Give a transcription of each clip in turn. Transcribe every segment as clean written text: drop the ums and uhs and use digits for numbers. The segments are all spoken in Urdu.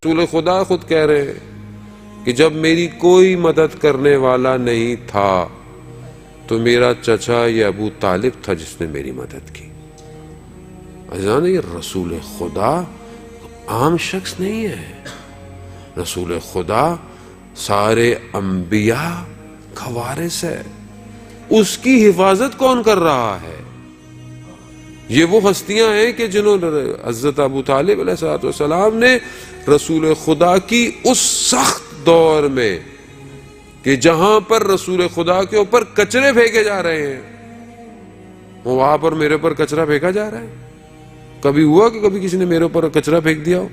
رسول خدا خود کہہ رہے ہیں کہ جب میری کوئی مدد کرنے والا نہیں تھا تو میرا چچا یہ ابو طالب تھا جس نے میری مدد کی۔ عزیزان، یہ رسول خدا عام شخص نہیں ہے، رسول خدا سارے انبیاء کا وارث ہے۔ اس کی حفاظت کون کر رہا ہے؟ یہ وہ ہستیاں ہیں کہ جنہوں نے حضرت ابو طالب علیہ السلام نے رسول خدا کی اس سخت دور میں کہ جہاں پر رسول خدا کے اوپر کچرے پھینکے جا رہے ہیں، وہاں پر میرے اوپر کچرا پھینکا جا رہا ہے۔ کبھی ہوا کہ کبھی کسی نے میرے اوپر کچرا پھینک دیا ہو؟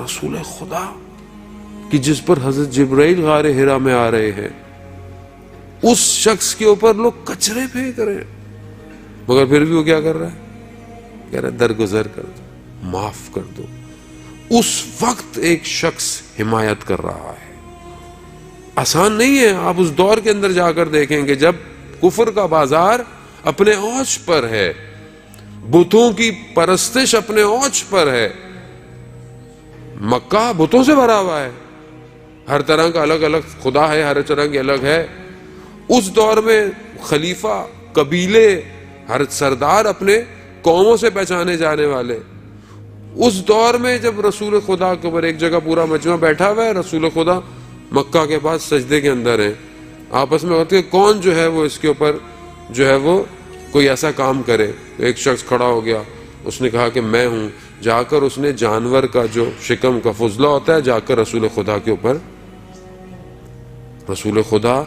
رسول خدا کہ جس پر حضرت جبرائیل غار حرا میں آ رہے ہیں، اس شخص کے اوپر لوگ کچرے پھینک رہے ہیں، مگر پھر بھی وہ کیا کر رہا ہے؟ کہہ رہا ہے درگزر کر دو، معاف کر دو۔ اس وقت ایک شخص حمایت کر رہا ہے۔ آسان نہیں ہے۔ آپ اس دور کے اندر جا کر دیکھیں کہ جب کفر کا بازار اپنے اوج پر ہے، بتوں کی پرستش اپنے اوج پر ہے، مکہ بتوں سے بھرا ہوا ہے، ہر طرح کا الگ الگ خدا ہے، ہر طرح کی الگ ہے۔ اس دور میں خلیفہ، قبیلے، ہر سردار اپنے قوموں سے پہچانے جانے والے، اس دور میں جب رسول خدا کے اوپر ایک جگہ پورا مجمع بیٹھا ہوا ہے، رسول خدا مکہ کے پاس سجدے کے اندر ہیں، آپس میں ہوتے ہیں کون جو ہے وہ اس کے اوپر جو ہے وہ کوئی ایسا کام کرے۔ ایک شخص کھڑا ہو گیا، اس نے کہا کہ میں ہوں، جا کر اس نے جانور کا جو شکم کا فضلہ ہوتا ہے جا کر رسول خدا کے اوپر، رسول خدا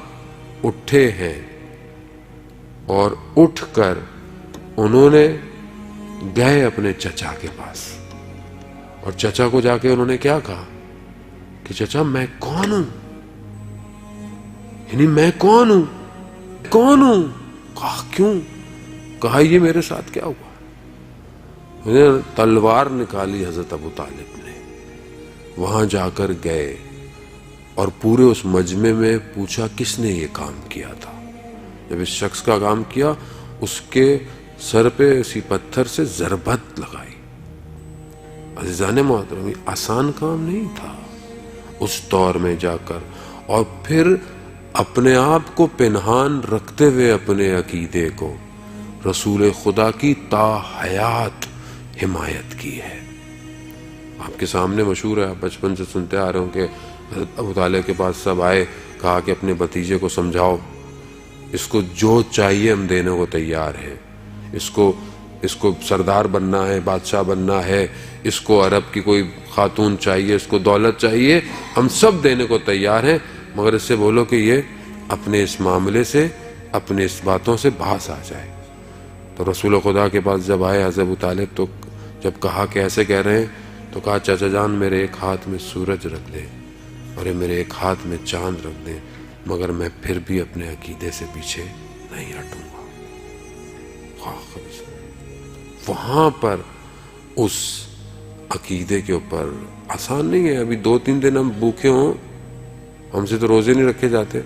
اٹھے ہیں اور اٹھ کر انہوں نے گئے اپنے چچا کے پاس، اور چچا کو جا کے انہوں نے کیا کہا کہ چچا میں کون ہوں، یعنی میں کون ہوں، کون ہوں؟ کہا کیوں؟ کہا یہ میرے ساتھ کیا ہوا؟ تلوار نکالی حضرت ابو طالب نے، وہاں جا کر گئے اور پورے اس مجمع میں پوچھا کس نے یہ کام کیا تھا۔ جب اس شخص کا کام کیا، اس کے سر پہ اسی پتھر سے ضربت لگائی۔ عزیزان محترم، آسان کام نہیں تھا اس دور میں جا کر، اور پھر اپنے آپ کو پنہان رکھتے ہوئے اپنے عقیدے کو رسول خدا کی تا حیات حمایت کی ہے۔ آپ کے سامنے مشہور ہے، آپ بچپن سے سنتے آ رہے ہوں کہ حضرت ابو طالب کے پاس سب آئے، کہا کہ اپنے بھتیجے کو سمجھاؤ، اس کو جو چاہیے ہم دینے کو تیار ہیں، اس کو سردار بننا ہے، بادشاہ بننا ہے، اس کو عرب کی کوئی خاتون چاہیے، اس کو دولت چاہیے، ہم سب دینے کو تیار ہیں، مگر اس سے بولو کہ یہ اپنے اس معاملے سے، اپنے اس باتوں سے باز آ جائے۔ تو رسول خدا کے پاس جب آئے حضرت ابو طالب، تو جب کہا کہ ایسے کہہ رہے ہیں، تو کہا چچا جان میرے ایک ہاتھ میں سورج رکھ دیں اور میرے ایک ہاتھ میں چاند رکھ دیں، مگر میں پھر بھی اپنے عقیدے سے پیچھے نہیں ہٹوں گا۔ وہاں پر اس عقیدے کے اوپر آسان نہیں ہے۔ ابھی 2-3 دن ہم بھوکے ہوں، ہم سے تو روزے نہیں رکھے جاتے،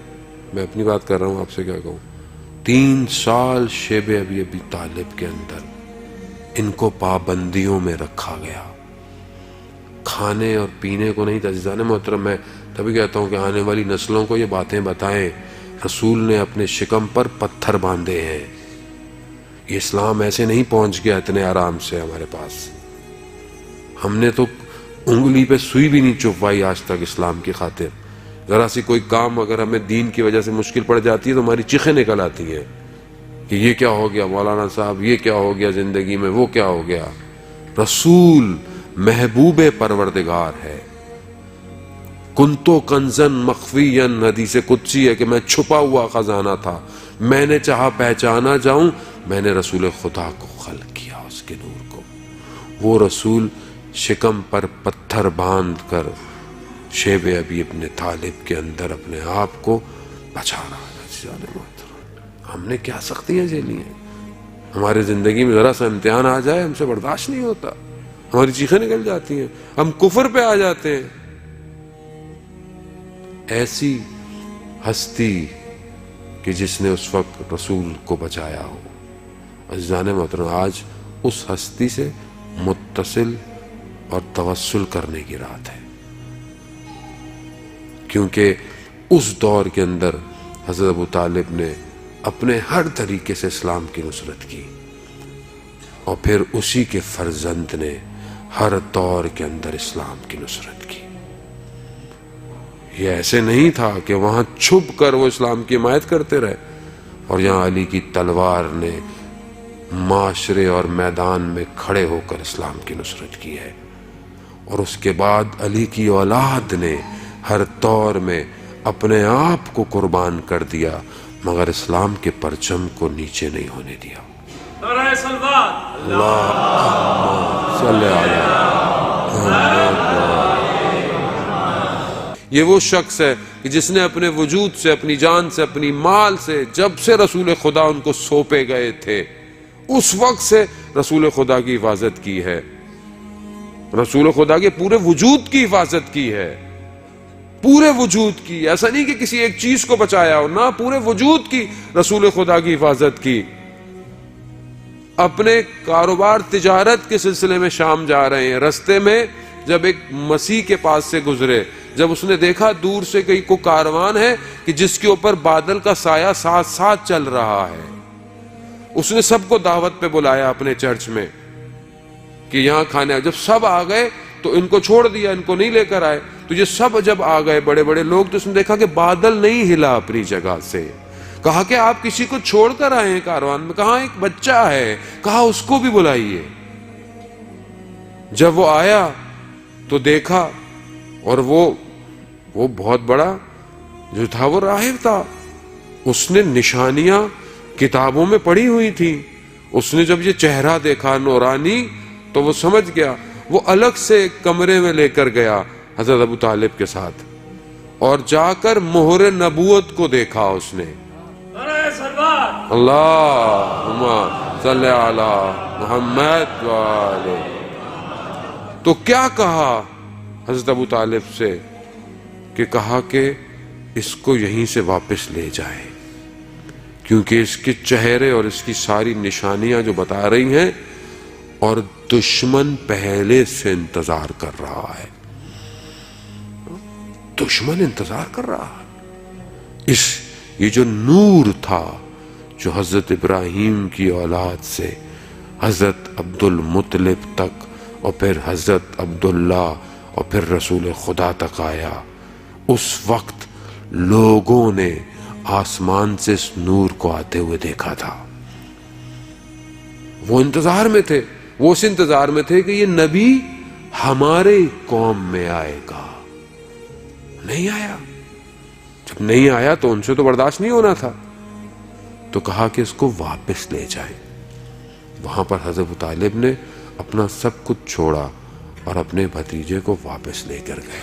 میں اپنی بات کر رہا ہوں، آپ سے کیا کہوں۔ 3 سال شیب ابی طالب کے اندر ان کو پابندیوں میں رکھا گیا، کھانے اور پینے کو نہیں تھا۔ عزیزان محترم، میں تبھی کہتا ہوں کہ آنے والی نسلوں کو یہ باتیں بتائیں، رسول نے اپنے شکم پر پتھر باندھے ہیں۔ یہ اسلام ایسے نہیں پہنچ گیا اتنے آرام سے ہمارے پاس، ہم نے تو انگلی پہ سوئی بھی نہیں چبوائی آج تک اسلام کی خاطر۔ ذرا سی کوئی کام اگر ہمیں دین کی وجہ سے مشکل پڑ جاتی ہے تو ہماری چیخیں نکل آتی ہیں کہ یہ کیا ہو گیا مولانا صاحب، یہ کیا ہو گیا زندگی میں، وہ کیا ہو گیا۔ رسول محبوب پروردگار ہے۔ کنتو کنزن مخفین، حدیث قدسی ہے کہ میں چھپا ہوا خزانہ تھا، میں نے چاہا پہچانا جاؤں، میں نے رسول خدا کو خلق کیا، اس کے نور کو۔ وہ رسول شکم پر پتھر باندھ کر شیب ابی ابن طالب کے اندر اپنے آپ کو بچا رہا ہے۔ ہم نے کیا سختیاں جھیلی ہیں، ہمارے زندگی میں ذرا سا امتحان آ جائے ہم سے برداشت نہیں ہوتا، ہماری چیخیں نکل جاتی ہیں، ہم کفر پہ آ جاتے ہیں۔ ایسی ہستی کہ جس نے اس وقت رسول کو بچایا ہو۔ عزیزان محترم، آج اس ہستی سے متصل اور توسل کرنے کی رات ہے، کیونکہ اس دور کے اندر حضرت ابو طالب نے اپنے ہر طریقے سے اسلام کی نصرت کی، اور پھر اسی کے فرزند نے ہر دور کے اندر اسلام کی نصرت کی۔ یہ ایسے نہیں تھا کہ وہاں چھپ کر وہ اسلام کی حمایت کرتے رہے، اور یہاں علی کی تلوار نے معاشرے اور میدان میں کھڑے ہو کر اسلام کی نصرت کی ہے، اور اس کے بعد علی کی اولاد نے ہر دور میں اپنے آپ کو قربان کر دیا، مگر اسلام کے پرچم کو نیچے نہیں ہونے دیا۔ صلی یہ وہ شخص ہے کہ جس نے اپنے وجود سے، اپنی جان سے، اپنی مال سے، جب سے رسول خدا ان کو سونپے گئے تھے اس وقت سے رسول خدا کی حفاظت کی ہے، رسول خدا کے پورے وجود کی حفاظت کی ہے، پورے وجود کی۔ ایسا نہیں کہ کسی ایک چیز کو بچایا ہو، نہ، پورے وجود کی رسول خدا کی حفاظت کی۔ اپنے کاروبار تجارت کے سلسلے میں شام جا رہے ہیں، رستے میں جب ایک مسیح کے پاس سے گزرے، جب اس نے دیکھا دور سے کہیں کو کاروان ہے کہ جس کے اوپر بادل کا سایہ ساتھ ساتھ چل رہا ہے، اس نے سب کو دعوت پہ بلایا اپنے چرچ میں کہ یہاں کھانے۔ جب سب آ گئے تو ان کو چھوڑ دیا، ان کو نہیں لے کر آئے۔ تو یہ سب جب آ گئے بڑے بڑے لوگ، تو اس نے دیکھا کہ بادل نہیں ہلا اپنی جگہ سے۔ کہا کہ آپ کسی کو چھوڑ کر آئے ہیں کاروان میں؟ کہا ایک بچہ ہے، کہا اس کو بھی بلائیے۔ جب وہ آیا تو دیکھا، اور وہ بہت بڑا جو تھا وہ راہب تھا، اس نے نشانیاں کتابوں میں پڑھی ہوئی تھی۔ اس نے جب یہ چہرہ دیکھا نورانی تو وہ سمجھ گیا، وہ الگ سے ایک کمرے میں لے کر گیا حضرت ابو طالب کے ساتھ، اور جا کر مہر نبوت کو دیکھا اس نے۔ اللہم صلی علی محمد وآلہ۔ تو کیا کہا حضرت ابو طالب سے کہ کہا کہ اس کو یہیں سے واپس لے جائیں، کیونکہ اس کے چہرے اور اس کی ساری نشانیاں جو بتا رہی ہیں، اور دشمن پہلے سے انتظار کر رہا ہے، دشمن انتظار کر رہا ہے۔ یہ جو نور تھا جو حضرت ابراہیم کی اولاد سے حضرت عبد المطلب تک، اور پھر حضرت عبداللہ، اور پھر رسول خدا تک آیا، اس وقت لوگوں نے آسمان سے اس نور کو آتے ہوئے دیکھا تھا۔ وہ انتظار میں تھے، وہ اس انتظار میں تھے کہ یہ نبی ہمارے قوم میں آئے گا۔ نہیں آیا۔ جب نہیں آیا تو ان سے تو برداشت نہیں ہونا تھا، تو کہا کہ اس کو واپس لے جائیں۔ وہاں پر حضرت ابو طالب نے اپنا سب کچھ چھوڑا اور اپنے بھتیجے کو واپس لے کر گئے۔